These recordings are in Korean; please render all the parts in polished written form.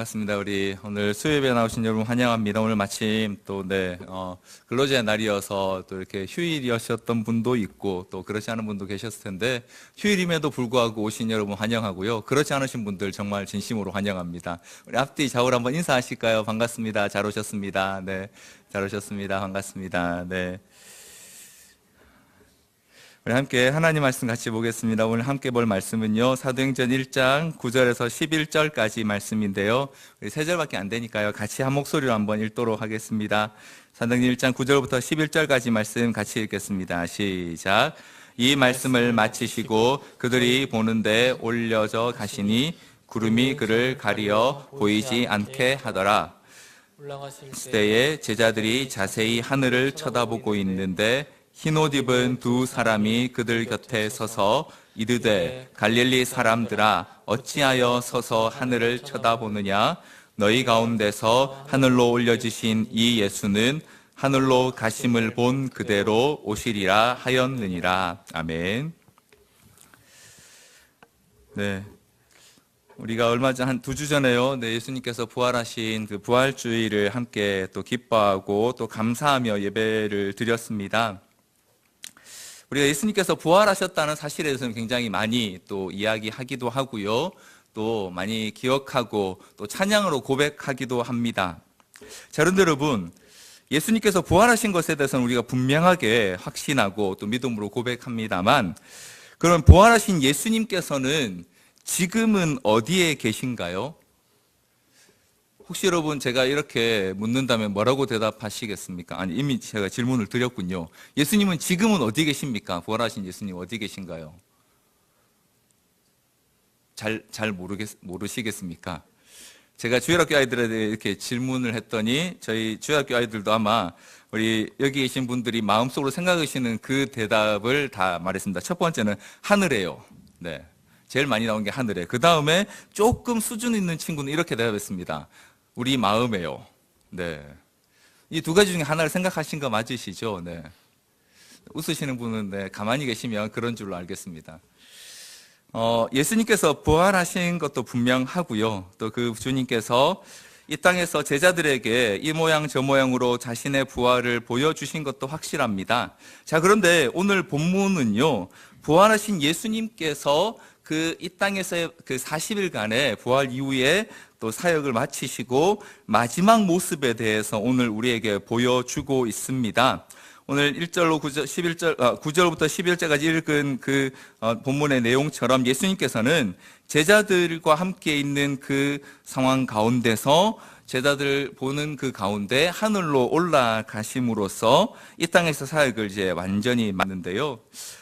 반갑습니다. 우리 오늘 수요예배 나오신 여러분 환영합니다. 오늘 마침 또 근로자의 날이어서 또 이렇게 휴일이었던 분도 있고 또 그렇지 않은 분도 계셨을 텐데 휴일임에도 불구하고 오신 여러분 환영하고요. 그렇지 않으신 분들 정말 진심으로 환영합니다. 우리 앞뒤 좌우로 한번 인사하실까요? 반갑습니다. 잘 오셨습니다. 네, 잘 오셨습니다. 반갑습니다. 네. 우리 함께 하나님 말씀 같이 보겠습니다. 오늘 함께 볼 말씀은요, 사도행전 1장 9절에서 11절까지 말씀인데요, 우리 3절밖에 안 되니까요, 같이 한 목소리로 한번 읽도록 하겠습니다. 사도행전 1장 9절부터 11절까지 말씀 같이 읽겠습니다. 시작. 이 말씀을 마치시고 그들이 보는데 올려져 가시니 구름이 그를 가리어 보이지 않게 하더라. 그때에 제자들이 자세히 하늘을 쳐다보고 있는데 흰옷 입은 두 사람이 그들 곁에 서서 이르되 갈릴리 사람들아 어찌하여 서서 하늘을 쳐다보느냐. 너희 가운데서 하늘로 올려지신 이 예수는 하늘로 가심을 본 그대로 오시리라 하였느니라. 아멘. 네, 우리가 얼마 전 한 2주 전에요, 예수님께서 부활하신 그 부활주의를 함께 또 기뻐하고 또 감사하며 예배를 드렸습니다. 우리가 예수님께서 부활하셨다는 사실에 대해서는 굉장히 많이 또 이야기하기도 하고요, 또 많이 기억하고 또 찬양으로 고백하기도 합니다. 자, 그런데 여러분, 예수님께서 부활하신 것에 대해서는 우리가 분명하게 확신하고 또 믿음으로 고백합니다만, 그럼 부활하신 예수님께서는 지금은 어디에 계신가요? 혹시 여러분 제가 이렇게 묻는다면 뭐라고 대답하시겠습니까? 아니, 이미 제가 질문을 드렸군요. 예수님은 지금은 어디 계십니까? 부활하신 예수님 어디 계신가요? 잘 모르시겠습니까? 제가 주일학교 아이들에게 이렇게 질문을 했더니 저희 주일학교 아이들도 아마 우리 여기 계신 분들이 마음속으로 생각하시는 그 대답을 다 말했습니다. 첫 번째는 하늘에요. 네, 제일 많이 나온 게 하늘에. 그 다음에 조금 수준 있는 친구는 이렇게 대답했습니다. 우리 마음에요. 네, 이 두 가지 중에 하나를 생각하신 거 맞으시죠? 네. 웃으시는 분은 네, 가만히 계시면 그런 줄로 알겠습니다. 예수님께서 부활하신 것도 분명하고요, 또 그 주님께서 이 땅에서 제자들에게 이 모양 저 모양으로 자신의 부활을 보여주신 것도 확실합니다. 자, 그런데 오늘 본문은요, 부활하신 예수님께서 이 땅에서의 그 40일간의 부활 이후에 또 사역을 마치시고 마지막 모습에 대해서 오늘 우리에게 보여주고 있습니다. 오늘 9절부터 11절까지 읽은 그 본문의 내용처럼 예수님께서는 제자들과 함께 있는 그 상황 가운데서 제자들 보는 그 가운데 하늘로 올라가심으로써 이 땅에서 사역을 이제 완전히 맞는데요.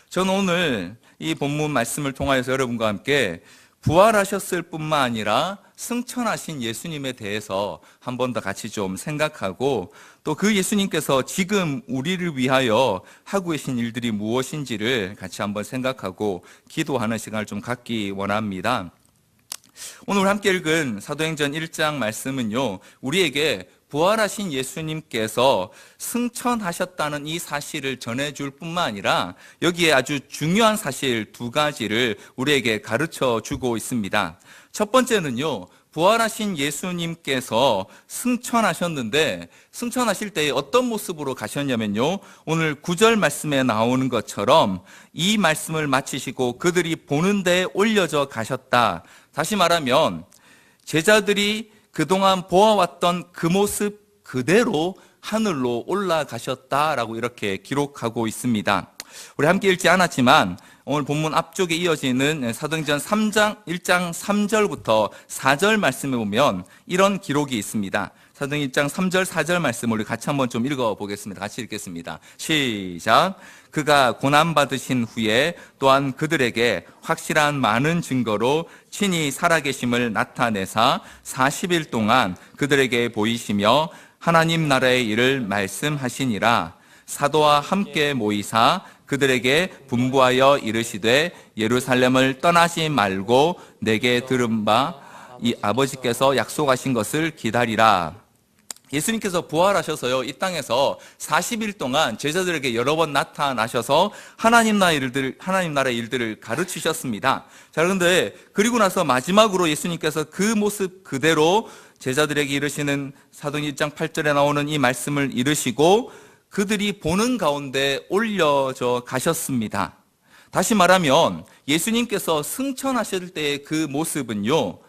저는 오늘 이 본문 말씀을 통하여서 여러분과 함께 부활하셨을 뿐만 아니라 승천하신 예수님에 대해서 한 번 더 같이 좀 생각하고, 또 그 예수님께서 지금 우리를 위하여 하고 계신 일들이 무엇인지를 같이 한번 생각하고 기도하는 시간을 좀 갖기 원합니다. 오늘 함께 읽은 사도행전 1장 말씀은요, 우리에게 부활하신 예수님께서 승천하셨다는 이 사실을 전해줄 뿐만 아니라 여기에 아주 중요한 사실 2가지를 우리에게 가르쳐 주고 있습니다. 첫 번째는요, 부활하신 예수님께서 승천하셨는데 승천하실 때 어떤 모습으로 가셨냐면요, 오늘 9절 말씀에 나오는 것처럼 이 말씀을 마치시고 그들이 보는 데에 올려져 가셨다. 다시 말하면 제자들이 그동안 보아왔던 그 모습 그대로 하늘로 올라가셨다라고 이렇게 기록하고 있습니다. 우리 함께 읽지 않았지만 오늘 본문 앞쪽에 이어지는 사도행전 1장 3절부터 4절 말씀에 보면 이런 기록이 있습니다. 사도행전 1장 3절 4절 말씀을 우리 같이 한번 좀 읽어보겠습니다. 같이 읽겠습니다. 시작. 그가 고난받으신 후에 또한 그들에게 확실한 많은 증거로 친히 살아계심을 나타내사 40일 동안 그들에게 보이시며 하나님 나라의 일을 말씀하시니라. 사도와 함께 모이사 그들에게 분부하여 이르시되 예루살렘을 떠나지 말고 내게 들은 바 이 아버지께서 약속하신 것을 기다리라. 예수님께서 부활하셔서요, 이 땅에서 40일 동안 제자들에게 여러 번 나타나셔서 하나님 나라의 일들을 가르치셨습니다. 자, 그런데 그리고 나서 마지막으로 예수님께서 그 모습 그대로 제자들에게 이르시는 사도행 1장 8절에 나오는 이 말씀을 이르시고 그들이 보는 가운데 올려져 가셨습니다. 다시 말하면 예수님께서 승천하실 때의 그 모습은요,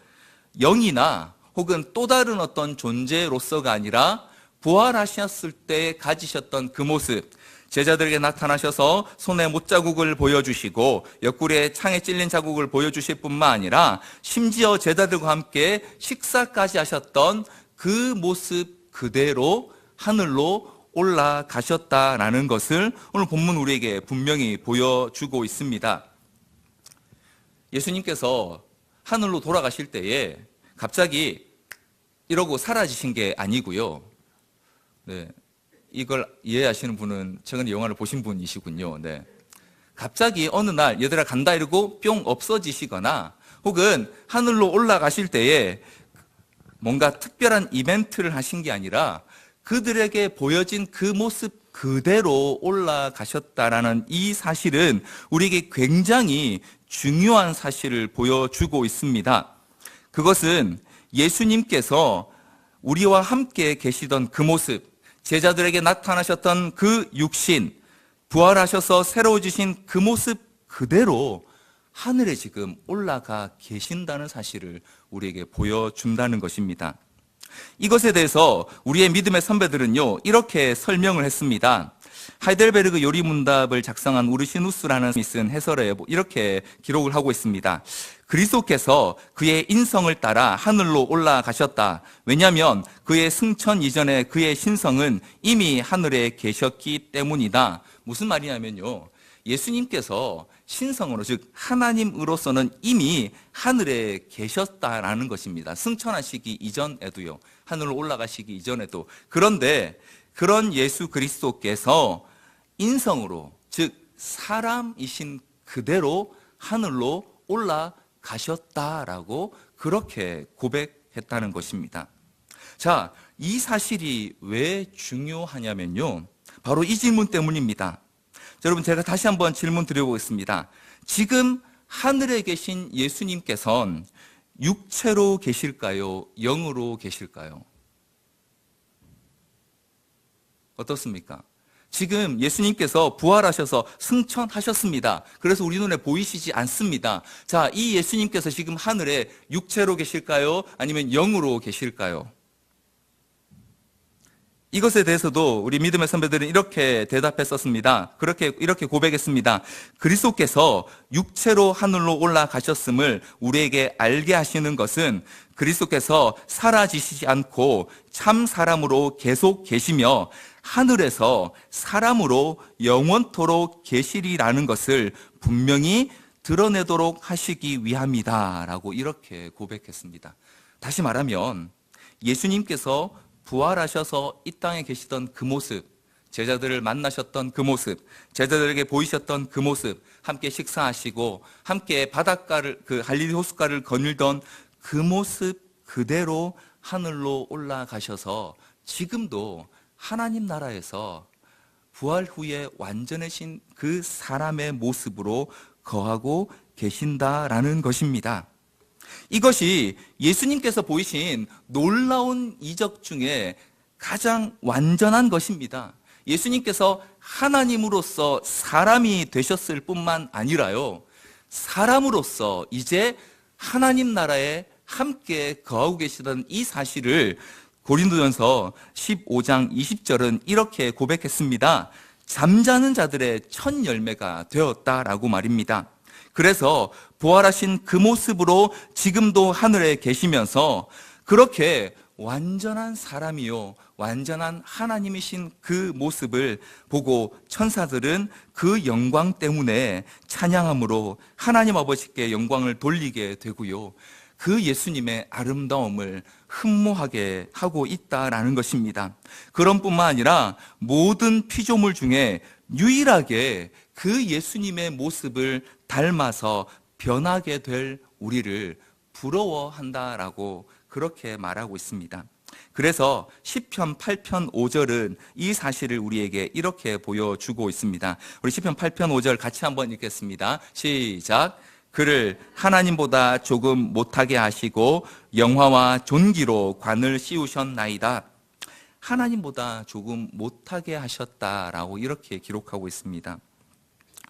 영이나 혹은 또 다른 어떤 존재로서가 아니라 부활하셨을 때 가지셨던 그 모습, 제자들에게 나타나셔서 손에 못자국을 보여주시고 옆구리에 창에 찔린 자국을 보여주실 뿐만 아니라 심지어 제자들과 함께 식사까지 하셨던 그 모습 그대로 하늘로 올라가셨다라는 것을 오늘 본문 우리에게 분명히 보여주고 있습니다. 예수님께서 하늘로 돌아가실 때에 갑자기 이러고 사라지신 게 아니고요. 네. 이걸 이해하시는 분은 최근에 영화를 보신 분이시군요. 네. 갑자기 어느 날 얘들아 간다 이러고 뿅 없어지시거나 혹은 하늘로 올라가실 때에 뭔가 특별한 이벤트를 하신 게 아니라 그들에게 보여진 그 모습 그대로 올라가셨다라는 이 사실은 우리에게 굉장히 중요한 사실을 보여주고 있습니다. 그것은 예수님께서 우리와 함께 계시던 그 모습, 제자들에게 나타나셨던 그 육신, 부활하셔서 새로워지신 그 모습 그대로 하늘에 지금 올라가 계신다는 사실을 우리에게 보여준다는 것입니다. 이것에 대해서 우리의 믿음의 선배들은요, 이렇게 설명을 했습니다. 하이델베르그 요리문답을 작성한 우르시누스라는 쓴 해설에 이렇게 기록을 하고 있습니다. 그리스도께서 그의 인성을 따라 하늘로 올라가셨다. 왜냐하면 그의 승천 이전에 그의 신성은 이미 하늘에 계셨기 때문이다. 무슨 말이냐면요, 예수님께서 신성으로, 즉 하나님으로서는 이미 하늘에 계셨다라는 것입니다. 승천하시기 이전에도요, 하늘로 올라가시기 이전에도. 그런데 그런 예수 그리스도께서 인성으로, 즉 사람이신 그대로 하늘로 올라가셨다라고 그렇게 고백했다는 것입니다. 자, 이 사실이 왜 중요하냐면요, 바로 이 질문 때문입니다. 여러분, 제가 다시 한번 질문 드려보겠습니다. 지금 하늘에 계신 예수님께서는 육체로 계실까요? 영으로 계실까요? 어떻습니까? 지금 예수님께서 부활하셔서 승천하셨습니다. 그래서 우리 눈에 보이시지 않습니다. 자, 이 예수님께서 지금 하늘에 육체로 계실까요? 아니면 영으로 계실까요? 이것에 대해서도 우리 믿음의 선배들은 이렇게 대답했었습니다. 이렇게 고백했습니다. 그리스도께서 육체로 하늘로 올라가셨음을 우리에게 알게 하시는 것은 그리스도께서 사라지시지 않고 참 사람으로 계속 계시며 하늘에서 사람으로 영원토록 계시리라는 것을 분명히 드러내도록 하시기 위함이다 라고 이렇게 고백했습니다. 다시 말하면 예수님께서 부활하셔서 이 땅에 계시던 그 모습, 제자들을 만나셨던 그 모습, 제자들에게 보이셨던 그 모습, 함께 식사하시고 함께 바닷가를, 그 갈릴리 호숫가를 거닐던 그 모습 그대로 하늘로 올라가셔서 지금도 하나님 나라에서 부활 후에 완전해진 그 사람의 모습으로 거하고 계신다라는 것입니다. 이것이 예수님께서 보이신 놀라운 이적 중에 가장 완전한 것입니다. 예수님께서 하나님으로서 사람이 되셨을 뿐만 아니라요, 사람으로서 이제 하나님 나라에 함께 거하고 계시던 이 사실을 고린도전서 15장 20절은 이렇게 고백했습니다. 잠자는 자들의 첫 열매가 되었다라고 말입니다. 그래서 부활하신 그 모습으로 지금도 하늘에 계시면서 그렇게 완전한 사람이요, 완전한 하나님이신 그 모습을 보고 천사들은 그 영광 때문에 찬양함으로 하나님 아버지께 영광을 돌리게 되고요, 그 예수님의 아름다움을 흠모하게 하고 있다라는 것입니다. 그런 뿐만 아니라 모든 피조물 중에 유일하게 그 예수님의 모습을 닮아서 변하게 될 우리를 부러워한다라고 그렇게 말하고 있습니다. 그래서 시편 8편 5절은 이 사실을 우리에게 이렇게 보여주고 있습니다. 우리 시편 8편 5절 같이 한번 읽겠습니다. 시작. 그를 하나님보다 조금 못하게 하시고 영화와 존귀로 관을 씌우셨나이다. 하나님보다 조금 못하게 하셨다라고 이렇게 기록하고 있습니다.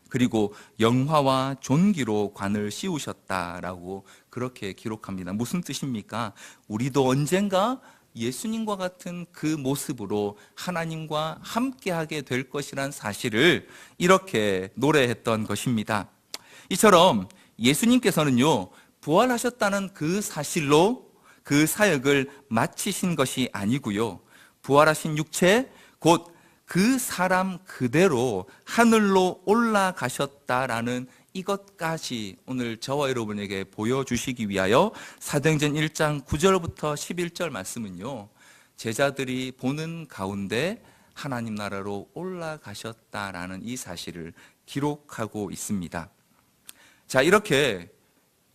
그리고 영화와 존귀로 관을 씌우셨다라고 그렇게 기록합니다. 무슨 뜻입니까? 우리도 언젠가 예수님과 같은 그 모습으로 하나님과 함께하게 될 것이란 사실을 이렇게 노래했던 것입니다. 이처럼 예수님께서는요, 부활하셨다는 그 사실로 그 사역을 마치신 것이 아니고요, 부활하신 육체, 곧 그 사람 그대로 하늘로 올라가셨다라는 이것까지 오늘 저와 여러분에게 보여주시기 위하여 사도행전 1장 9절부터 11절 말씀은요, 제자들이 보는 가운데 하나님 나라로 올라가셨다라는 이 사실을 기록하고 있습니다. 자, 이렇게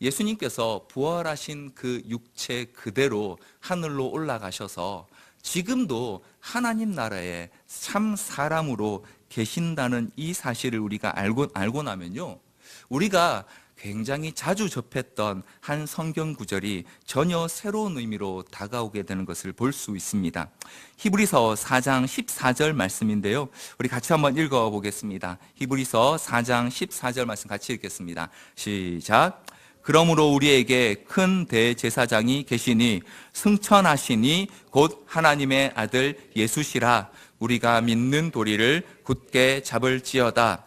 예수님께서 부활하신 그 육체 그대로 하늘로 올라가셔서 지금도 하나님 나라에 참 사람으로 계신다는 이 사실을 우리가 알고 나면요, 우리가 굉장히 자주 접했던 한 성경 구절이 전혀 새로운 의미로 다가오게 되는 것을 볼 수 있습니다. 히브리서 4장 14절 말씀인데요, 우리 같이 한번 읽어보겠습니다. 히브리서 4장 14절 말씀 같이 읽겠습니다. 시작. 그러므로 우리에게 큰 대제사장이 계시니 승천하시니 곧 하나님의 아들 예수시라. 우리가 믿는 도리를 굳게 잡을지어다.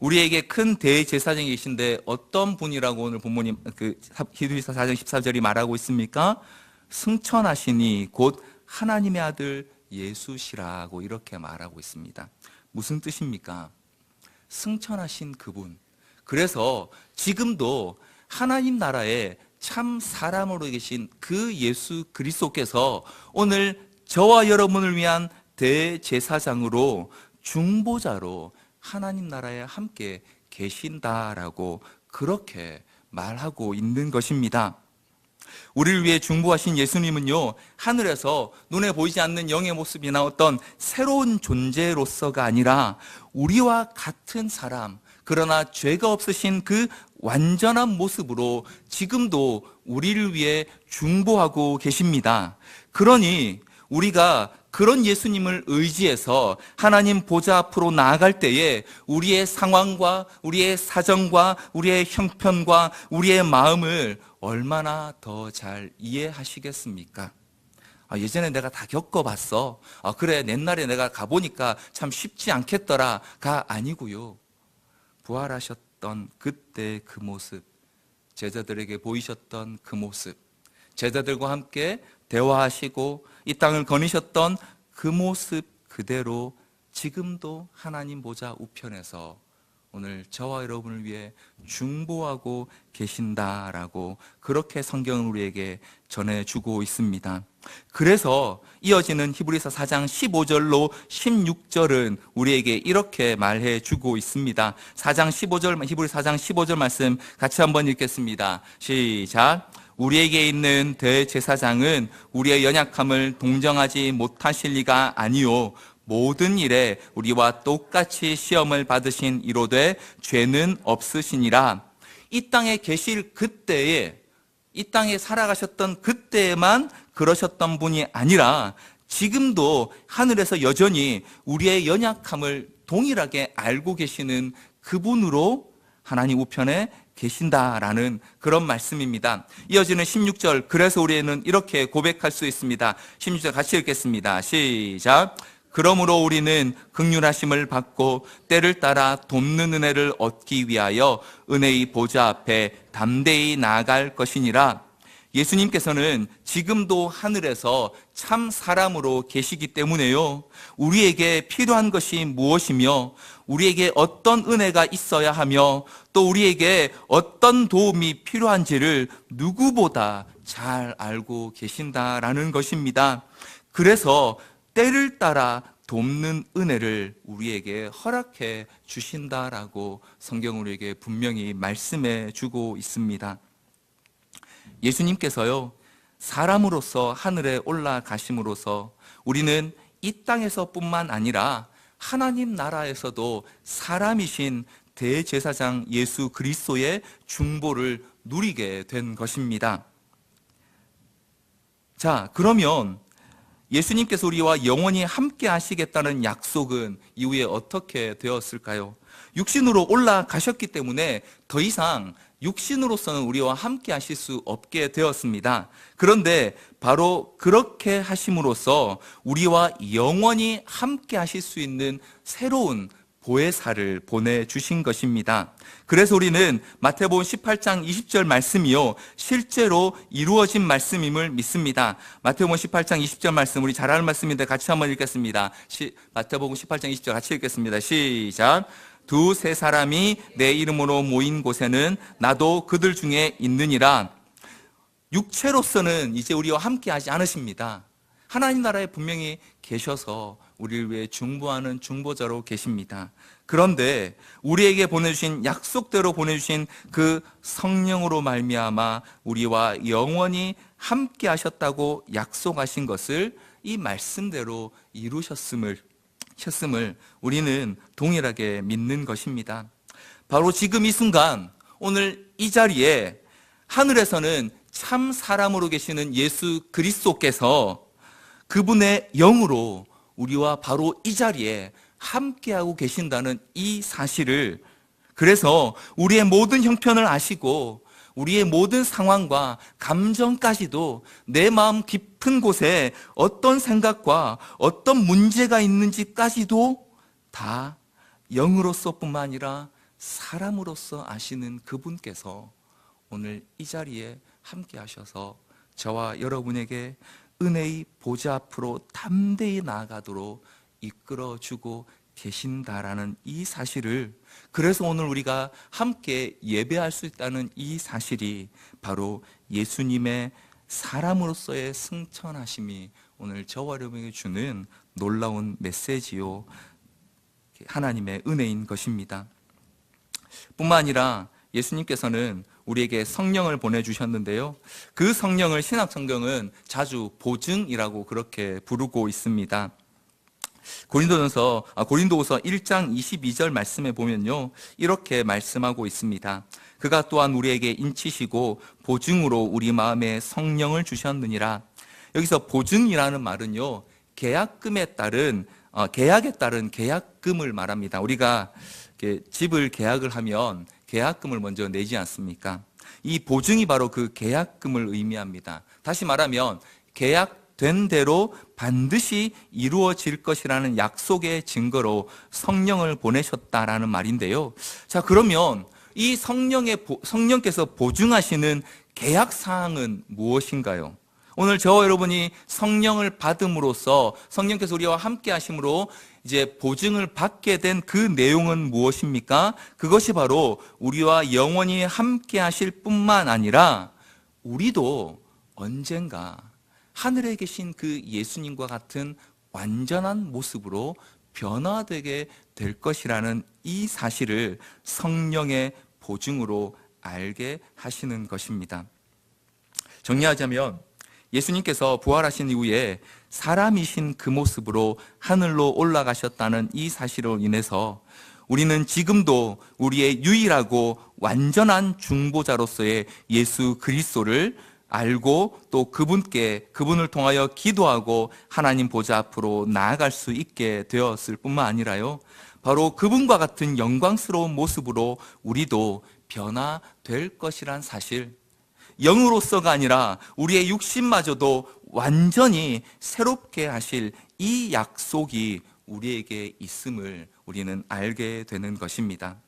우리에게 큰 대제사장이 계신데 어떤 분이라고 오늘 본문이 히브리서 4장 14절이 말하고 있습니까? 승천하시니 곧 하나님의 아들 예수시라고 이렇게 말하고 있습니다. 무슨 뜻입니까? 승천하신 그분. 그래서 지금도 하나님 나라에 참 사람으로 계신 그 예수 그리스도께서 오늘 저와 여러분을 위한 대제사장으로 중보자로 하나님 나라에 함께 계신다라고 그렇게 말하고 있는 것입니다. 우리를 위해 중보하신 예수님은요, 하늘에서 눈에 보이지 않는 영의 모습이나 어떤 새로운 존재로서가 아니라 우리와 같은 사람, 그러나 죄가 없으신 그 완전한 모습으로 지금도 우리를 위해 중보하고 계십니다. 그러니 우리가 그런 예수님을 의지해서 하나님 보좌 앞으로 나아갈 때에 우리의 상황과 우리의 사정과 우리의 형편과 우리의 마음을 얼마나 더 잘 이해하시겠습니까? 예전에 내가 다 겪어봤어. 그래, 옛날에 내가 가보니까 참 쉽지 않겠더라가 아니고요, 부활하셨던 그때 그 모습, 제자들에게 보이셨던 그 모습, 제자들과 함께 대화하시고 이 땅을 거니셨던 그 모습 그대로 지금도 하나님 보좌 우편에서 오늘 저와 여러분을 위해 중보하고 계신다라고 그렇게 성경은 우리에게 전해주고 있습니다. 그래서 이어지는 히브리서 4장 15절로 16절은 우리에게 이렇게 말해주고 있습니다. 4장 15절, 히브리 4장 15절 말씀 같이 한번 읽겠습니다. 시작. 우리에게 있는 대제사장은 우리의 연약함을 동정하지 못하실 리가 아니요 모든 일에 우리와 똑같이 시험을 받으신 이로되 죄는 없으시니라. 이 땅에 계실 그때에, 이 땅에 살아가셨던 그때에만 그러셨던 분이 아니라 지금도 하늘에서 여전히 우리의 연약함을 동일하게 알고 계시는 그분으로 하나님 우편에 계신다라는 그런 말씀입니다. 이어지는 16절, 그래서 우리는 이렇게 고백할 수 있습니다. 16절 같이 읽겠습니다. 시작. 그러므로 우리는 긍휼하심을 받고 때를 따라 돕는 은혜를 얻기 위하여 은혜의 보좌 앞에 담대히 나아갈 것이니라. 예수님께서는 지금도 하늘에서 참 사람으로 계시기 때문에요, 우리에게 필요한 것이 무엇이며 우리에게 어떤 은혜가 있어야 하며 또 우리에게 어떤 도움이 필요한지를 누구보다 잘 알고 계신다라는 것입니다. 그래서 때를 따라 돕는 은혜를 우리에게 허락해 주신다라고 성경 우리에게 분명히 말씀해 주고 있습니다. 예수님께서요, 사람으로서 하늘에 올라가심으로써 우리는 이 땅에서뿐만 아니라 하나님 나라에서도 사람이신 대제사장 예수 그리스도의 중보를 누리게 된 것입니다. 자, 그러면 예수님께서 우리와 영원히 함께 하시겠다는 약속은 이후에 어떻게 되었을까요? 육신으로 올라가셨기 때문에 더 이상 육신으로서는 우리와 함께 하실 수 없게 되었습니다. 그런데 바로 그렇게 하심으로써 우리와 영원히 함께 하실 수 있는 새로운 보혜사를 보내주신 것입니다. 그래서 우리는 마태복음 18장 20절 말씀이요, 실제로 이루어진 말씀임을 믿습니다. 마태복음 18장 20절 말씀, 우리 잘 아는 말씀인데 같이 한번 읽겠습니다. 마태복음 18장 20절 같이 읽겠습니다. 시작. 두세 사람이 내 이름으로 모인 곳에는 나도 그들 중에 있느니라. 육체로서는 이제 우리와 함께 하지 않으십니다. 하나님 나라에 분명히 계셔서 우리를 위해 중보하는 중보자로 계십니다. 그런데 우리에게 보내주신, 약속대로 보내주신 그 성령으로 말미암아 우리와 영원히 함께 하셨다고 약속하신 것을 이 말씀대로 이루셨음을 우리는 동일하게 믿는 것입니다. 바로 지금 이 순간, 오늘 이 자리에 하늘에서는 참 사람으로 계시는 예수 그리스도께서 그분의 영으로 우리와 바로 이 자리에 함께하고 계신다는 이 사실을, 그래서 우리의 모든 형편을 아시고 우리의 모든 상황과 감정까지도 내 마음 깊은 곳에 어떤 생각과 어떤 문제가 있는지까지도 다 영으로서뿐만 아니라 사람으로서 아시는 그분께서 오늘 이 자리에 함께 하셔서 저와 여러분에게 은혜의 보좌 앞으로 담대히 나아가도록 이끌어주고 계신다라는 이 사실을, 그래서 오늘 우리가 함께 예배할 수 있다는 이 사실이 바로 예수님의 사람으로서의 승천하심이 오늘 저와 여러분에게 주는 놀라운 메시지요, 하나님의 은혜인 것입니다. 뿐만 아니라 예수님께서는 우리에게 성령을 보내주셨는데요, 그 성령을 신약성경은 자주 보증이라고 그렇게 부르고 있습니다. 고린도후서 1장 22절 말씀에 보면요, 이렇게 말씀하고 있습니다. 그가 또한 우리에게 인치시고 보증으로 우리 마음에 성령을 주셨느니라. 여기서 보증이라는 말은요, 계약에 따른 계약금을 말합니다. 우리가 집을 계약을 하면 계약금을 먼저 내지 않습니까? 이 보증이 바로 그 계약금을 의미합니다. 다시 말하면 계약된 대로 반드시 이루어질 것이라는 약속의 증거로 성령을 보내셨다라는 말인데요. 자, 그러면 이 성령께서 보증하시는 계약사항은 무엇인가요? 오늘 저와 여러분이 성령을 받음으로써 성령께서 우리와 함께 하심으로 이제 보증을 받게 된 그 내용은 무엇입니까? 그것이 바로 우리와 영원히 함께 하실 뿐만 아니라 우리도 언젠가 하늘에 계신 그 예수님과 같은 완전한 모습으로 변화되게 될 것이라는 이 사실을 성령의 보증으로 알게 하시는 것입니다. 정리하자면 예수님께서 부활하신 이후에 사람이신 그 모습으로 하늘로 올라가셨다는 이 사실로 인해서 우리는 지금도 우리의 유일하고 완전한 중보자로서의 예수 그리스도를 알고 또 그분을 통하여 기도하고 하나님 보좌 앞으로 나아갈 수 있게 되었을 뿐만 아니라요, 바로 그분과 같은 영광스러운 모습으로 우리도 변화될 것이란 사실, 영으로서가 아니라 우리의 육신마저도 완전히 새롭게 하실 이 약속이 우리에게 있음을 우리는 알게 되는 것입니다.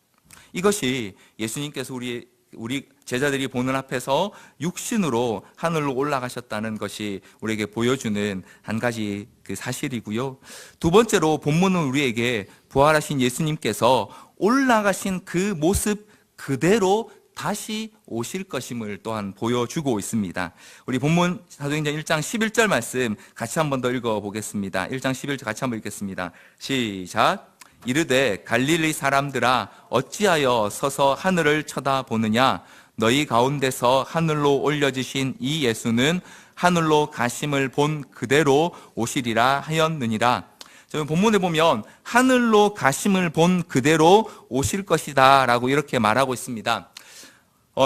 이것이 예수님께서 우리 제자들이 보는 앞에서 육신으로 하늘로 올라가셨다는 것이 우리에게 보여주는 한 가지 그 사실이고요. 두 번째로 본문은 우리에게 부활하신 예수님께서 올라가신 그 모습 그대로 다시 오실 것임을 또한 보여주고 있습니다. 우리 본문 사도행전 1장 11절 말씀 같이 한번 더 읽어보겠습니다. 1장 11절 같이 한번 읽겠습니다. 시작. 이르되 갈릴리 사람들아 어찌하여 서서 하늘을 쳐다보느냐, 너희 가운데서 하늘로 올려지신 이 예수는 하늘로 가심을 본 그대로 오시리라 하였느니라. 저희 본문에 보면 하늘로 가심을 본 그대로 오실 것이다 라고 이렇게 말하고 있습니다.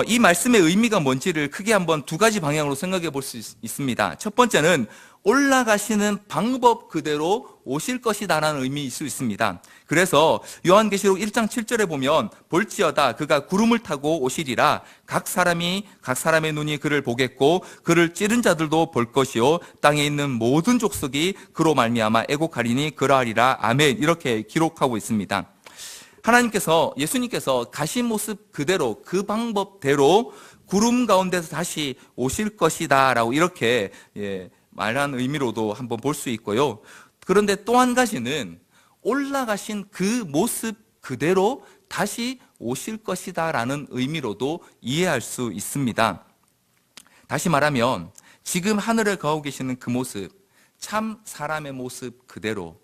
이 말씀의 의미가 뭔지를 크게 한번 두 가지 방향으로 생각해 볼 수 있습니다. 첫 번째는 올라가시는 방법 그대로 오실 것이다라는 의미일 수 있습니다. 그래서 요한계시록 1장 7절에 보면 볼지어다 그가 구름을 타고 오시리라 각 사람의 눈이 그를 보겠고 그를 찌른 자들도 볼 것이요 땅에 있는 모든 족속이 그로 말미암아 애곡하리니 그러하리라 아멘 이렇게 기록하고 있습니다. 예수님께서 가신 모습 그대로 그 방법대로 구름 가운데서 다시 오실 것이다 라고 이렇게 말한 의미로도 한번 볼 수 있고요. 그런데 또 한 가지는 올라가신 그 모습 그대로 다시 오실 것이다 라는 의미로도 이해할 수 있습니다. 다시 말하면 지금 하늘에 가고 계시는 그 모습, 참 사람의 모습 그대로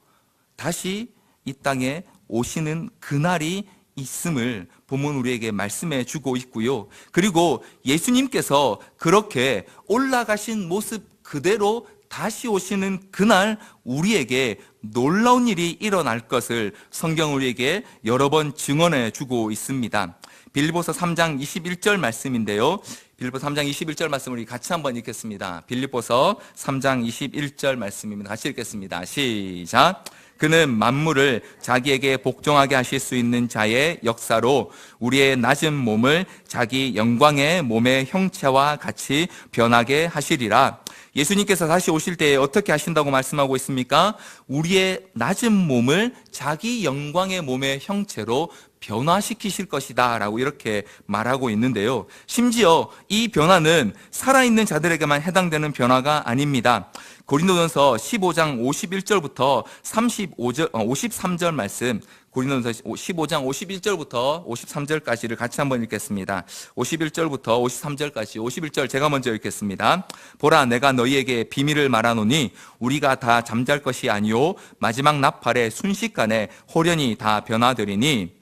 다시 이 땅에 오시는 그날이 있음을 본문 우리에게 말씀해 주고 있고요. 그리고 예수님께서 그렇게 올라가신 모습 그대로 다시 오시는 그날 우리에게 놀라운 일이 일어날 것을 성경 우리에게 여러 번 증언해 주고 있습니다. 빌립보서 3장 21절 말씀인데요. 빌립보서 3장 21절 말씀 우리 같이 한번 읽겠습니다. 빌립보서 3장 21절 말씀입니다. 같이 읽겠습니다. 시작. 그는 만물을 자기에게 복종하게 하실 수 있는 자의 역사로 우리의 낮은 몸을 자기 영광의 몸의 형체와 같이 변하게 하시리라. 예수님께서 다시 오실 때에 어떻게 하신다고 말씀하고 있습니까? 우리의 낮은 몸을 자기 영광의 몸의 형체로 변화시키실 것이다 라고 이렇게 말하고 있는데요. 심지어 이 변화는 살아있는 자들에게만 해당되는 변화가 아닙니다. 고린도전서 15장 51절부터 53절 말씀, 고린도전서 15장 51절부터 53절까지를 같이 한번 읽겠습니다. 51절부터 53절까지 51절 제가 먼저 읽겠습니다. 보라 내가 너희에게 비밀을 말하노니 우리가 다 잠잘 것이 아니요 마지막 나팔의 순식간에 호련히 다 변화되리니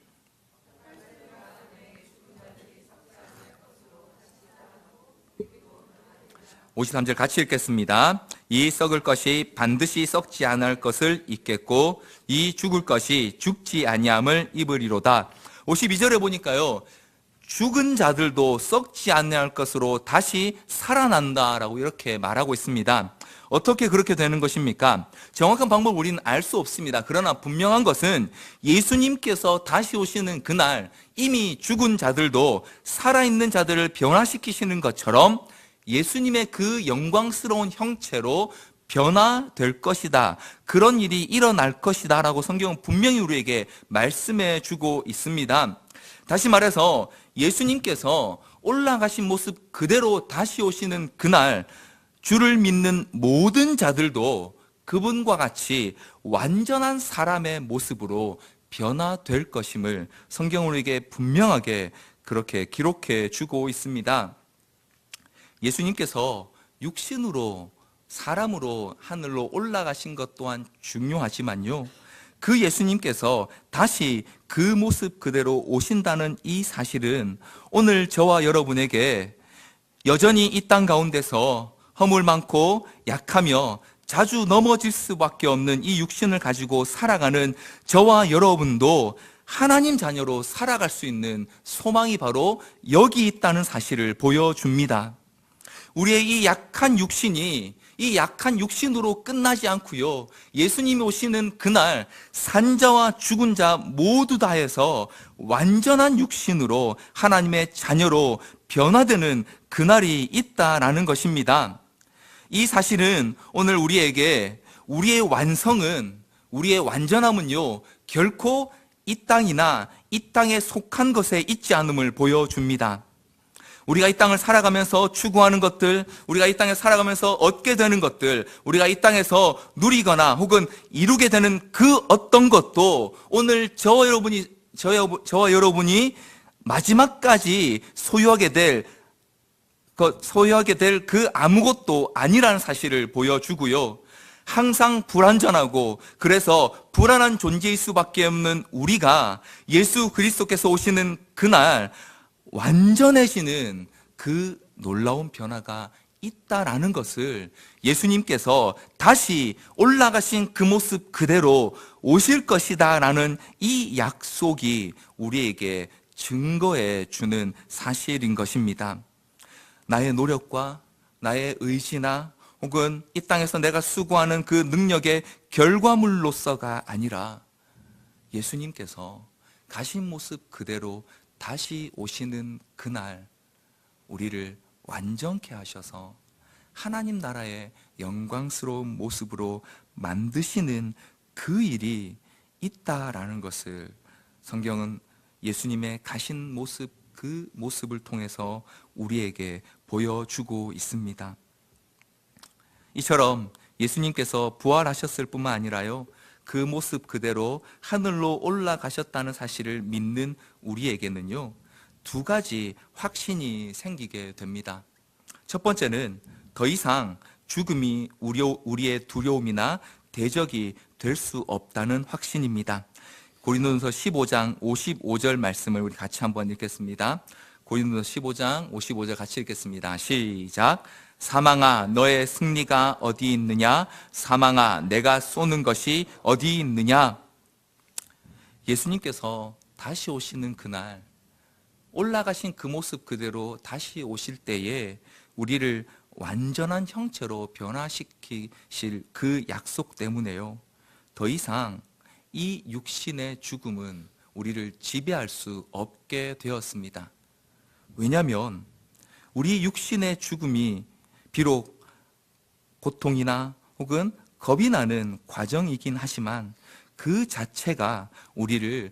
53절 같이 읽겠습니다. 이 썩을 것이 반드시 썩지 않을 것을 입겠고 이 죽을 것이 죽지 아니함을 입으리로다. 52절에 보니까요. 죽은 자들도 썩지 않을 것으로 다시 살아난다라고 이렇게 말하고 있습니다. 어떻게 그렇게 되는 것입니까? 정확한 방법을 우리는 알 수 없습니다. 그러나 분명한 것은 예수님께서 다시 오시는 그날 이미 죽은 자들도 살아있는 자들을 변화시키시는 것처럼 예수님의 그 영광스러운 형체로 변화될 것이다. 그런 일이 일어날 것이다 라고 성경은 분명히 우리에게 말씀해 주고 있습니다. 다시 말해서 예수님께서 올라가신 모습 그대로 다시 오시는 그날 주를 믿는 모든 자들도 그분과 같이 완전한 사람의 모습으로 변화될 것임을 성경은 우리에게 분명하게 그렇게 기록해 주고 있습니다. 예수님께서 육신으로 사람으로 하늘로 올라가신 것 또한 중요하지만요. 그 예수님께서 다시 그 모습 그대로 오신다는 이 사실은 오늘 저와 여러분에게 여전히 이 땅 가운데서 허물 많고 약하며 자주 넘어질 수밖에 없는 이 육신을 가지고 살아가는 저와 여러분도 하나님 자녀로 살아갈 수 있는 소망이 바로 여기 있다는 사실을 보여줍니다. 우리의 이 약한 육신이 이 약한 육신으로 끝나지 않고요. 예수님이 오시는 그날 산자와 죽은 자 모두 다 해서 완전한 육신으로 하나님의 자녀로 변화되는 그날이 있다라는 것입니다. 이 사실은 오늘 우리에게 우리의 완성은 우리의 완전함은요. 결코 이 땅이나 이 땅에 속한 것에 있지 않음을 보여줍니다. 우리가 이 땅을 살아가면서 추구하는 것들, 우리가 이 땅에 살아가면서 얻게 되는 것들, 우리가 이 땅에서 누리거나 혹은 이루게 되는 그 어떤 것도 오늘 저와 여러분이 마지막까지 소유하게 될 그 아무것도 아니라는 사실을 보여주고요. 항상 불완전하고 그래서 불안한 존재일 수밖에 없는 우리가 예수 그리스도께서 오시는 그날 완전해지는 그 놀라운 변화가 있다라는 것을 예수님께서 다시 올라가신 그 모습 그대로 오실 것이다 라는 이 약속이 우리에게 증거해 주는 사실인 것입니다. 나의 노력과 나의 의지나 혹은 이 땅에서 내가 수고하는 그 능력의 결과물로서가 아니라 예수님께서 가신 모습 그대로 다시 오시는 그날 우리를 완전케 하셔서 하나님 나라의 영광스러운 모습으로 만드시는 그 일이 있다라는 것을 성경은 예수님의 가신 모습, 그 모습을 통해서 우리에게 보여주고 있습니다. 이처럼 예수님께서 부활하셨을 뿐만 아니라요, 그 모습 그대로 하늘로 올라가셨다는 사실을 믿는 우리에게는요, 두 가지 확신이 생기게 됩니다. 첫 번째는 더 이상 죽음이 우리의 두려움이나 대적이 될 수 없다는 확신입니다. 고린도전서 15장 55절 말씀을 우리 같이 한번 읽겠습니다. 고린도전서 15장 55절 같이 읽겠습니다. 시작. 사망아 너의 승리가 어디 있느냐? 사망아 내가 쏘는 것이 어디 있느냐? 예수님께서 다시 오시는 그날, 올라가신 그 모습 그대로 다시 오실 때에 우리를 완전한 형체로 변화시키실 그 약속 때문에요, 더 이상 이 육신의 죽음은 우리를 지배할 수 없게 되었습니다. 왜냐하면 우리 육신의 죽음이 비록 고통이나 혹은 겁이 나는 과정이긴 하지만 그 자체가 우리를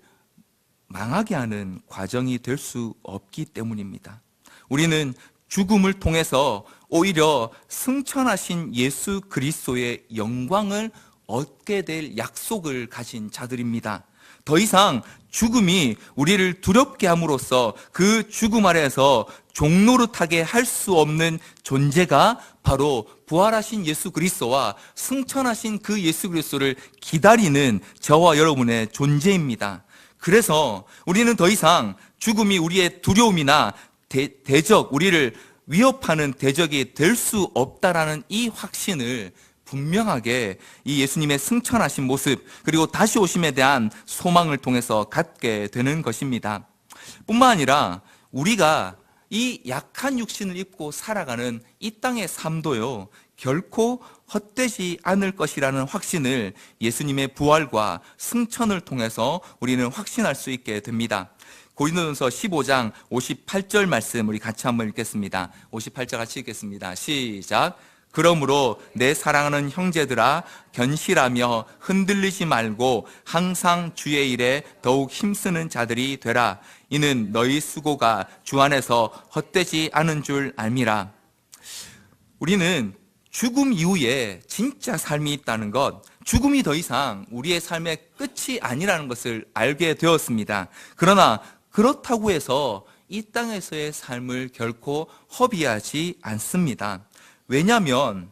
망하게 하는 과정이 될 수 없기 때문입니다. 우리는 죽음을 통해서 오히려 승천하신 예수 그리스도의 영광을 얻게 될 약속을 가진 자들입니다. 더 이상 죽음이 우리를 두렵게 함으로써 그 죽음 아래에서 종노릇하게 할 수 없는 존재가 바로 부활하신 예수 그리스도와 승천하신 그 예수 그리스도를 기다리는 저와 여러분의 존재입니다. 그래서 우리는 더 이상 죽음이 우리의 두려움이나 대적, 우리를 위협하는 대적이 될 수 없다라는 이 확신을 분명하게 이 예수님의 승천하신 모습, 그리고 다시 오심에 대한 소망을 통해서 갖게 되는 것입니다. 뿐만 아니라 우리가 이 약한 육신을 입고 살아가는 이 땅의 삶도요, 결코 헛되지 않을 것이라는 확신을 예수님의 부활과 승천을 통해서 우리는 확신할 수 있게 됩니다. 고린도전서 15장 58절 말씀 우리 같이 한번 읽겠습니다. 58절 같이 읽겠습니다. 시작. 그러므로 내 사랑하는 형제들아, 견실하며 흔들리지 말고 항상 주의 일에 더욱 힘쓰는 자들이 되라. 이는 너희 수고가 주 안에서 헛되지 않은 줄 알미라. 우리는 죽음 이후에 진짜 삶이 있다는 것, 죽음이 더 이상 우리의 삶의 끝이 아니라는 것을 알게 되었습니다. 그러나 그렇다고 해서 이 땅에서의 삶을 결코 허비하지 않습니다. 왜냐하면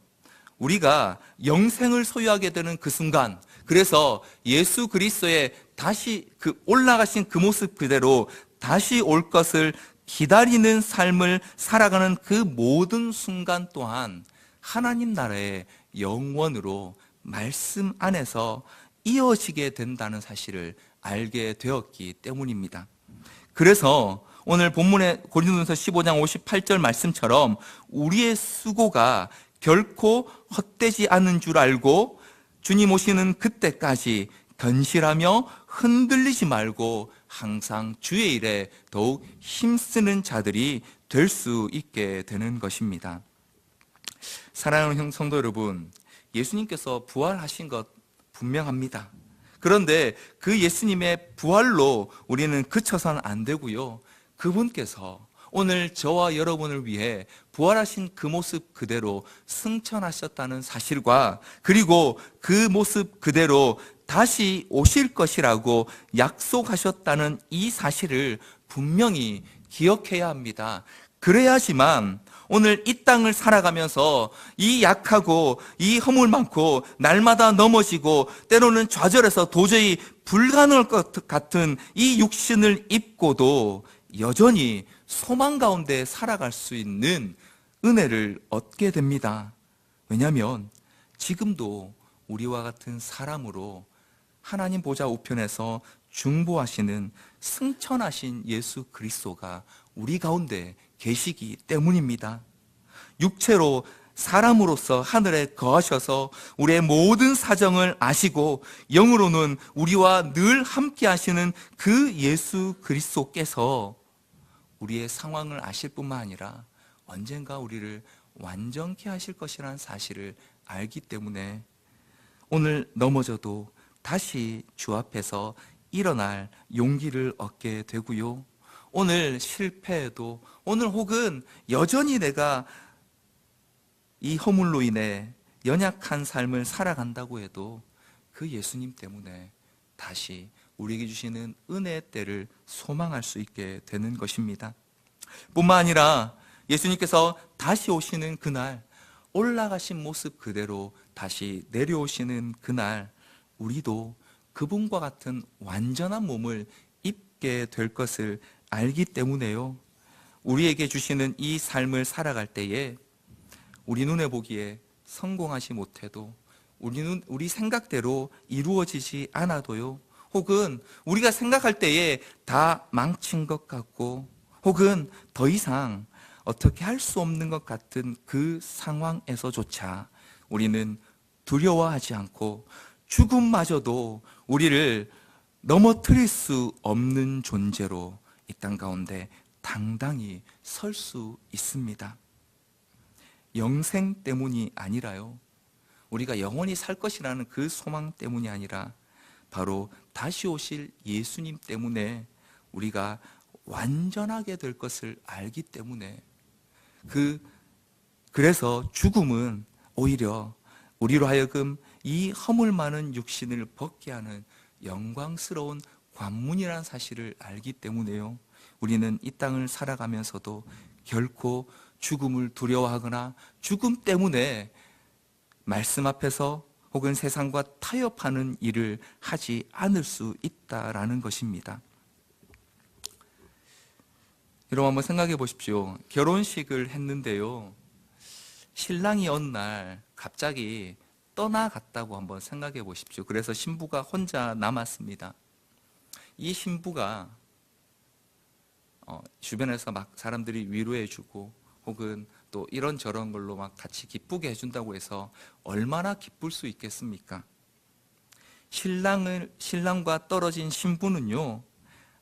우리가 영생을 소유하게 되는 그 순간, 그래서 예수 그리스도의 다시 올라가신 그 모습 그대로 다시 올 것을 기다리는 삶을 살아가는 그 모든 순간 또한 하나님 나라의 영원으로 말씀 안에서 이어지게 된다는 사실을 알게 되었기 때문입니다. 그래서 오늘 본문의 고린도전서 15장 58절 말씀처럼 우리의 수고가 결코 헛되지 않은 줄 알고 주님 오시는 그때까지 견실하며 흔들리지 말고 항상 주의 일에 더욱 힘쓰는 자들이 될 수 있게 되는 것입니다. 사랑하는 성도 여러분, 예수님께서 부활하신 것 분명합니다. 그런데 그 예수님의 부활로 우리는 그쳐서는 안 되고요, 그분께서 오늘 저와 여러분을 위해 부활하신 그 모습 그대로 승천하셨다는 사실과, 그리고 그 모습 그대로 다시 오실 것이라고 약속하셨다는 이 사실을 분명히 기억해야 합니다. 그래야지만 오늘 이 땅을 살아가면서 이 약하고 이 허물 많고 날마다 넘어지고 때로는 좌절해서 도저히 불가능할 것 같은 이 육신을 입고도 여전히 소망 가운데 살아갈 수 있는 은혜를 얻게 됩니다. 왜냐하면 지금도 우리와 같은 사람으로 하나님 보좌 우편에서 중보하시는 승천하신 예수 그리스도가 우리 가운데 계시기 때문입니다. 육체로 사람으로서 하늘에 거하셔서 우리의 모든 사정을 아시고 영으로는 우리와 늘 함께 하시는 그 예수 그리스도께서 우리의 상황을 아실 뿐만 아니라 언젠가 우리를 완전케 하실 것이라는 사실을 알기 때문에 오늘 넘어져도 다시 주 앞에서 일어날 용기를 얻게 되고요. 오늘 실패해도, 오늘 혹은 여전히 내가 이 허물로 인해 연약한 삶을 살아간다고 해도 그 예수님 때문에 다시 우리에게 주시는 은혜의 때를 소망할 수 있게 되는 것입니다. 뿐만 아니라 예수님께서 다시 오시는 그날, 올라가신 모습 그대로 다시 내려오시는 그날, 우리도 그분과 같은 완전한 몸을 입게 될 것을 알기 때문에요. 우리에게 주시는 이 삶을 살아갈 때에 우리 눈에 보기에 성공하지 못해도, 우리 생각대로 이루어지지 않아도요, 혹은 우리가 생각할 때에 다 망친 것 같고, 혹은 더 이상 어떻게 할 수 없는 것 같은 그 상황에서조차 우리는 두려워하지 않고 죽음마저도 우리를 넘어뜨릴 수 없는 존재로 이 땅 가운데 당당히 설 수 있습니다. 영생 때문이 아니라요, 우리가 영원히 살 것이라는 그 소망 때문이 아니라 바로 다시 오실 예수님 때문에 우리가 완전하게 될 것을 알기 때문에, 그래서 죽음은 오히려 우리로 하여금 이 허물 많은 육신을 벗게 하는 영광스러운 관문이라는 사실을 알기 때문에요, 우리는 이 땅을 살아가면서도 결코 죽음을 두려워하거나 죽음 때문에 말씀 앞에서 혹은 세상과 타협하는 일을 하지 않을 수 있다라는 것입니다. 여러분 한번 생각해 보십시오. 결혼식을 했는데요, 신랑이 어느 날 갑자기 떠나갔다고 한번 생각해 보십시오. 그래서 신부가 혼자 남았습니다. 이 신부가 주변에서 막 사람들이 위로해 주고 혹은 또 이런저런 걸로 막 같이 기쁘게 해준다고 해서 얼마나 기쁠 수 있겠습니까? 신랑과 떨어진 신부는요,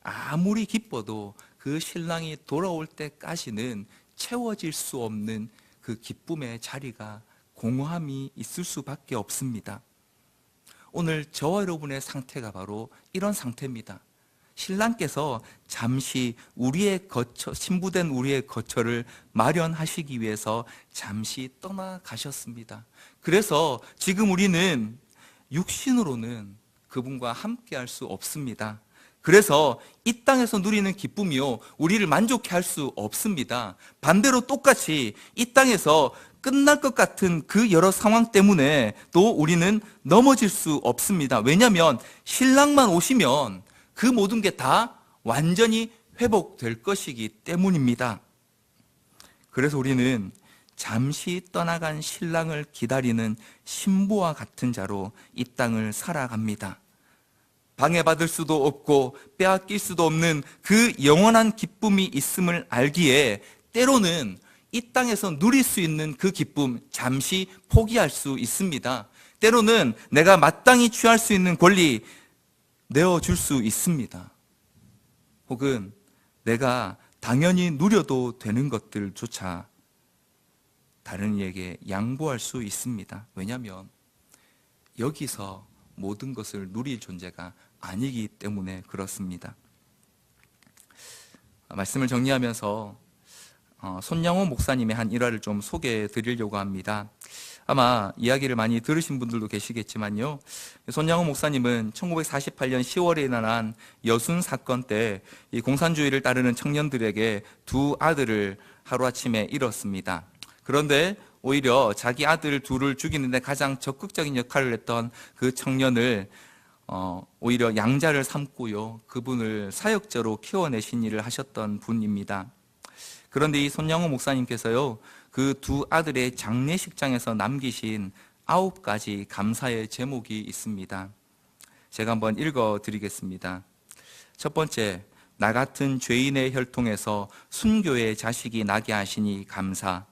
아무리 기뻐도 그 신랑이 돌아올 때까지는 채워질 수 없는 그 기쁨의 자리가 공허함이 있을 수밖에 없습니다. 오늘 저와 여러분의 상태가 바로 이런 상태입니다. 신랑께서 잠시 신부된 우리의 거처를 마련하시기 위해서 잠시 떠나가셨습니다. 그래서 지금 우리는 육신으로는 그분과 함께 할 수 없습니다. 그래서 이 땅에서 누리는 기쁨이요, 우리를 만족해 할 수 없습니다. 반대로 똑같이 이 땅에서 끝날 것 같은 그 여러 상황 때문에 또 우리는 넘어질 수 없습니다. 왜냐하면 신랑만 오시면 그 모든 게 다 완전히 회복될 것이기 때문입니다. 그래서 우리는 잠시 떠나간 신랑을 기다리는 신부와 같은 자로 이 땅을 살아갑니다. 방해받을 수도 없고 빼앗길 수도 없는 그 영원한 기쁨이 있음을 알기에 때로는 이 땅에서 누릴 수 있는 그 기쁨 잠시 포기할 수 있습니다. 때로는 내가 마땅히 취할 수 있는 권리 내어줄 수 있습니다. 혹은 내가 당연히 누려도 되는 것들조차 다른 이에게 양보할 수 있습니다. 왜냐하면 여기서 모든 것을 누릴 존재가 아니기 때문에 그렇습니다. 말씀을 정리하면서 손양호 목사님의 한 일화를 좀 소개해 드리려고 합니다. 아마 이야기를 많이 들으신 분들도 계시겠지만요, 손양호 목사님은 1948년 10월에 일어난 여순 사건 때 이 공산주의를 따르는 청년들에게 두 아들을 하루아침에 잃었습니다. 그런데 오히려 자기 아들 둘을 죽이는데 가장 적극적인 역할을 했던 그 청년을 오히려 양자를 삼고요, 그분을 사역자로 키워내신 일을 하셨던 분입니다. 그런데 이 손양호 목사님께서요, 그 두 아들의 장례식장에서 남기신 9가지 감사의 제목이 있습니다. 제가 한번 읽어 드리겠습니다. 첫 번째, 나 같은 죄인의 혈통에서 순교의 자식이 나게 하시니 감사.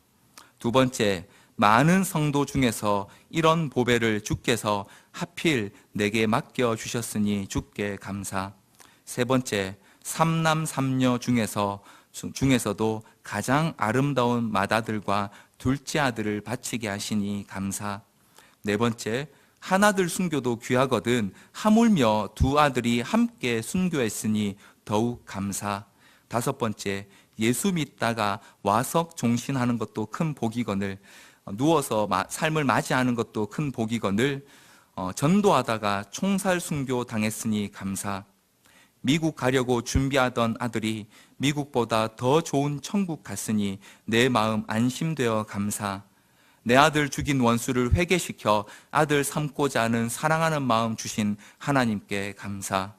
두 번째, 많은 성도 중에서 이런 보배를 주께서 하필 내게 맡겨주셨으니 주께 감사. 세 번째, 삼남삼녀 중에서도 가장 아름다운 맏아들과 둘째 아들을 바치게 하시니 감사. 네 번째, 하나들 순교도 귀하거든 하물며 두 아들이 함께 순교했으니 더욱 감사. 다섯 번째, 예수 믿다가 와석 종신하는 것도 큰 복이거늘 누워서 삶을 맞이하는 것도 큰 복이거늘 전도하다가 총살 순교 당했으니 감사. 미국 가려고 준비하던 아들이 미국보다 더 좋은 천국 갔으니 내 마음 안심되어 감사. 내 아들 죽인 원수를 회개시켜 아들 삼고자 하는 사랑하는 마음 주신 하나님께 감사.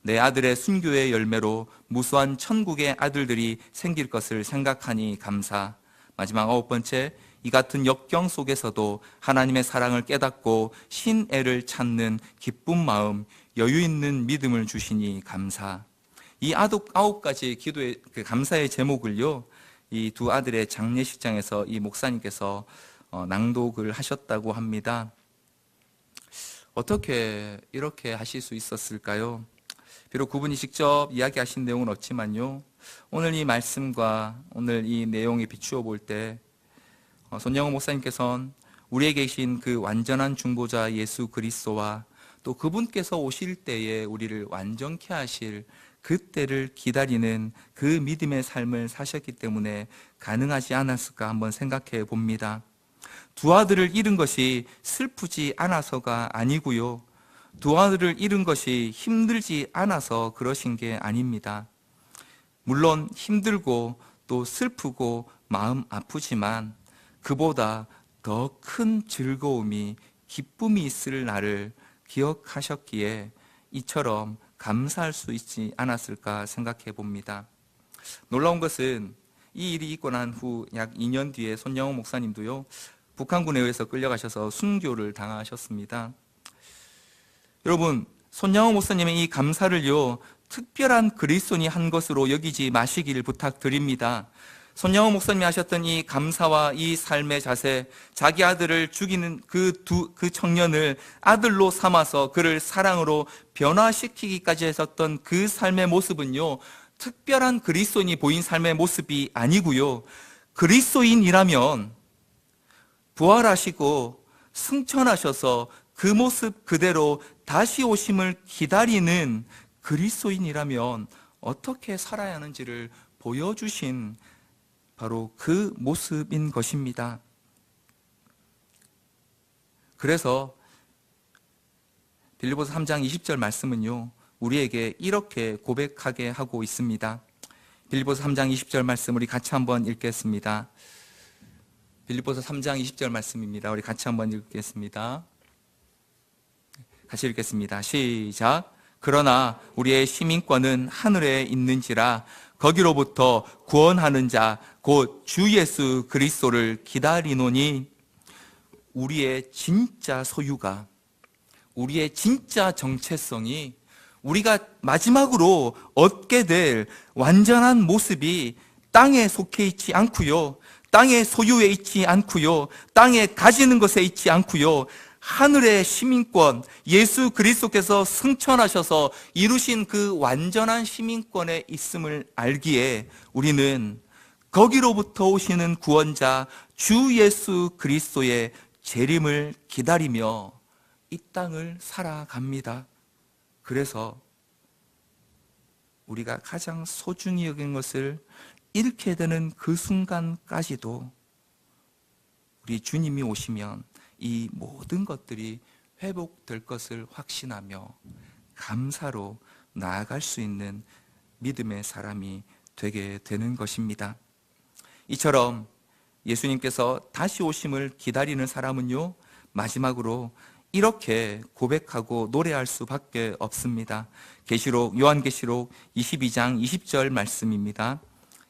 내 아들의 순교의 열매로 무수한 천국의 아들들이 생길 것을 생각하니 감사. 마지막 9번째, 이 같은 역경 속에서도 하나님의 사랑을 깨닫고 신애를 찾는 기쁜 마음, 여유 있는 믿음을 주시니 감사. 이 9가지 기도의 감사의 제목을요, 이 두 아들의 장례식장에서 이 목사님께서 낭독을 하셨다고 합니다. 어떻게 이렇게 하실 수 있었을까요? 비록 그분이 직접 이야기하신 내용은 없지만요, 오늘 이 말씀과 오늘 이 내용에 비추어 볼 때 손양호 목사님께서는 우리에게 계신 그 완전한 중보자 예수 그리스도와 또 그분께서 오실 때에 우리를 완전케 하실 그때를 기다리는 그 믿음의 삶을 사셨기 때문에 가능하지 않았을까 한번 생각해 봅니다. 두 아들을 잃은 것이 슬프지 않아서가 아니고요, 두 아들을 잃은 것이 힘들지 않아서 그러신 게 아닙니다. 물론 힘들고 또 슬프고 마음 아프지만 그보다 더 큰 즐거움이, 기쁨이 있을 날을 기억하셨기에 이처럼 감사할 수 있지 않았을까 생각해 봅니다. 놀라운 것은 이 일이 있고 난 후 약 2년 뒤에 손양호 목사님도요, 북한군에 의해서 끌려가셔서 순교를 당하셨습니다. 여러분, 손양호 목사님의 이 감사를요, 특별한 그리스도인이 한 것으로 여기지 마시길 부탁드립니다. 손양호 목사님이 하셨던 이 감사와 이 삶의 자세, 자기 아들을 죽이는 그 청년을 아들로 삼아서 그를 사랑으로 변화시키기까지 했었던 그 삶의 모습은요, 특별한 그리스도인이 보인 삶의 모습이 아니고요, 그리스도인이라면 부활하시고 승천하셔서 그 모습 그대로 다시 오심을 기다리는 그리스도인이라면 어떻게 살아야 하는지를 보여주신 바로 그 모습인 것입니다. 그래서 빌립보서 3장 20절 말씀은요, 우리에게 이렇게 고백하게 하고 있습니다. 빌립보서 3장 20절 말씀 우리 같이 한번 읽겠습니다. 빌립보서 3장 20절 말씀입니다. 우리 같이 한번 읽겠습니다. 같이 읽겠습니다. 시작. 그러나 우리의 시민권은 하늘에 있는지라 거기로부터 구원하는 자 곧 주 예수 그리스도를 기다리노니. 우리의 진짜 소유가, 우리의 진짜 정체성이, 우리가 마지막으로 얻게 될 완전한 모습이 땅에 속해 있지 않고요, 땅의 소유에 있지 않고요, 땅에 가지는 것에 있지 않고요, 하늘의 시민권, 예수 그리스도께서 승천하셔서 이루신 그 완전한 시민권에 있음을 알기에 우리는 거기로부터 오시는 구원자 주 예수 그리스도의 재림을 기다리며 이 땅을 살아갑니다. 그래서 우리가 가장 소중히 여긴 것을 잃게 되는 그 순간까지도 우리 주님이 오시면 이 모든 것들이 회복될 것을 확신하며 감사로 나아갈 수 있는 믿음의 사람이 되게 되는 것입니다. 이처럼 예수님께서 다시 오심을 기다리는 사람은요, 마지막으로 이렇게 고백하고 노래할 수밖에 없습니다. 요한계시록 22장 20절 말씀입니다.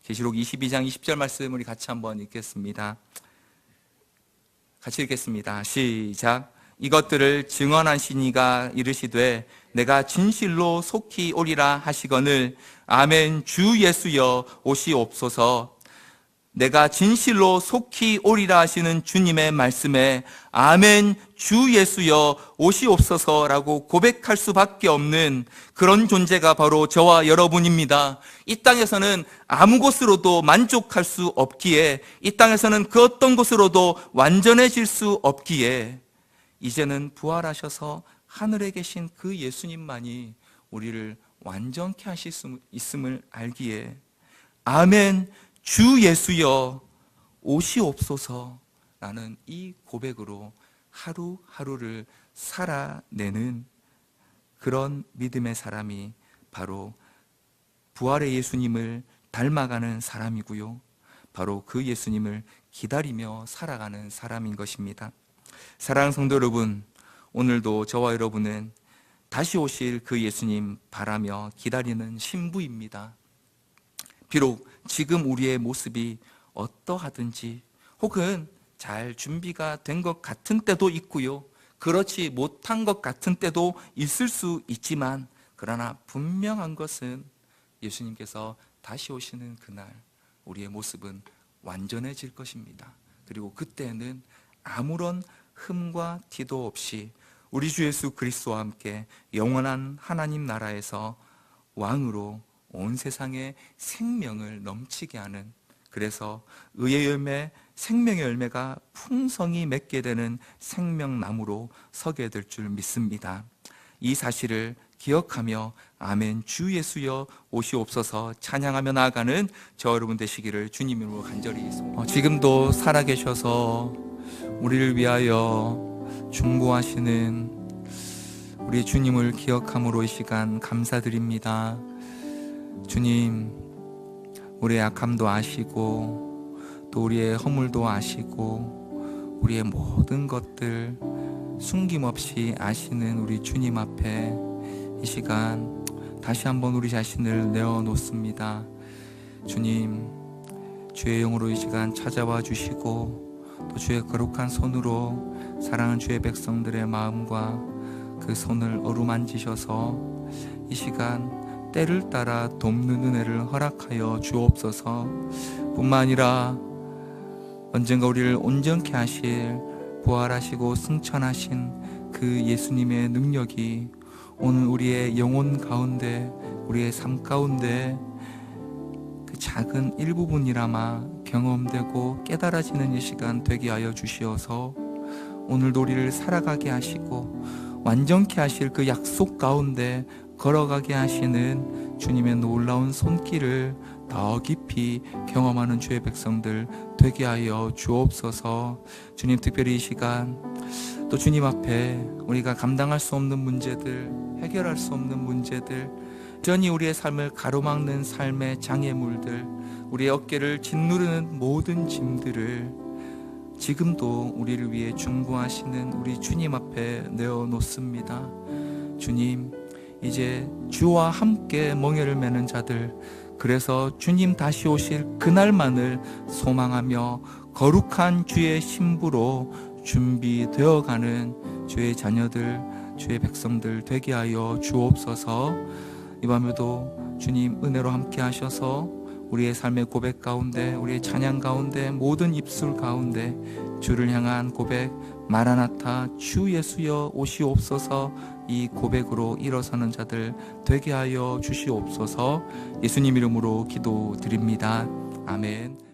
계시록 22장 20절 말씀 우리 같이 한번 읽겠습니다. 같이 읽겠습니다. 시작. 이것들을 증언하신 이가 이르시되 내가 진실로 속히 오리라 하시거늘 아멘. 주 예수여 오시옵소서. 내가 진실로 속히 오리라 하시는 주님의 말씀에 아멘. 주 예수여 오시옵소서라고 고백할 수밖에 없는 그런 존재가 바로 저와 여러분입니다. 이 땅에서는 아무 곳으로도 만족할 수 없기에, 이 땅에서는 그 어떤 곳으로도 완전해질 수 없기에, 이제는 부활하셔서 하늘에 계신 그 예수님만이 우리를 완전케 하실 수 있음을 알기에 아멘. 주 예수여 오시옵소서라는 이 고백으로 하루하루를 살아내는 그런 믿음의 사람이 바로 부활의 예수님을 닮아가는 사람이고요, 바로 그 예수님을 기다리며 살아가는 사람인 것입니다. 사랑하는 성도 여러분, 오늘도 저와 여러분은 다시 오실 그 예수님 바라며 기다리는 신부입니다. 비록 지금 우리의 모습이 어떠하든지, 혹은 잘 준비가 된 것 같은 때도 있고요, 그렇지 못한 것 같은 때도 있을 수 있지만, 그러나 분명한 것은 예수님께서 다시 오시는 그날 우리의 모습은 완전해질 것입니다. 그리고 그때는 아무런 흠과 티도 없이 우리 주 예수 그리스도와 함께 영원한 하나님 나라에서 왕으로 온 세상에 생명을 넘치게 하는, 그래서 의의 열매, 생명의 열매가 풍성히 맺게 되는 생명나무로 서게 될 줄 믿습니다. 이 사실을 기억하며 아멘 주 예수여 오시옵소서 찬양하며 나아가는 저 여러분 되시기를 주님으로 간절히 소원합니다. 지금도 살아계셔서 우리를 위하여 중보하시는 우리 주님을 기억함으로 이 시간 감사드립니다. 주님, 우리의 약함도 아시고 또 우리의 허물도 아시고 우리의 모든 것들 숨김없이 아시는 우리 주님 앞에 이 시간 다시 한번 우리 자신을 내어놓습니다. 주님, 주의 영으로 이 시간 찾아와 주시고 또 주의 거룩한 손으로 사랑하는 주의 백성들의 마음과 그 손을 어루만지셔서 이 시간 때를 따라 돕는 은혜를 허락하여 주옵소서. 뿐만 아니라 언젠가 우리를 온전케 하실 부활하시고 승천하신 그 예수님의 능력이 오늘 우리의 영혼 가운데, 우리의 삶 가운데 그 작은 일부분이라마 경험되고 깨달아지는 이 시간 되게 하여 주시어서 오늘도 우리를 살아가게 하시고 완전케 하실 그 약속 가운데 걸어가게 하시는 주님의 놀라운 손길을 더 깊이 경험하는 주의 백성들 되게 하여 주옵소서. 주님, 특별히 이 시간 또 주님 앞에 우리가 감당할 수 없는 문제들, 해결할 수 없는 문제들, 여전히 우리의 삶을 가로막는 삶의 장애물들, 우리의 어깨를 짓누르는 모든 짐들을 지금도 우리를 위해 중보하시는 우리 주님 앞에 내어놓습니다. 주님, 이제 주와 함께 멍에를 매는 자들, 그래서 주님 다시 오실 그날만을 소망하며 거룩한 주의 신부로 준비되어가는 주의 자녀들, 주의 백성들 되게 하여 주옵소서. 이 밤에도 주님 은혜로 함께 하셔서 우리의 삶의 고백 가운데, 우리의 찬양 가운데, 모든 입술 가운데 주를 향한 고백, 마라나타 주 예수여 오시옵소서, 이 고백으로 일어서는 자들 되게 하여 주시옵소서. 예수님 이름으로 기도드립니다. 아멘.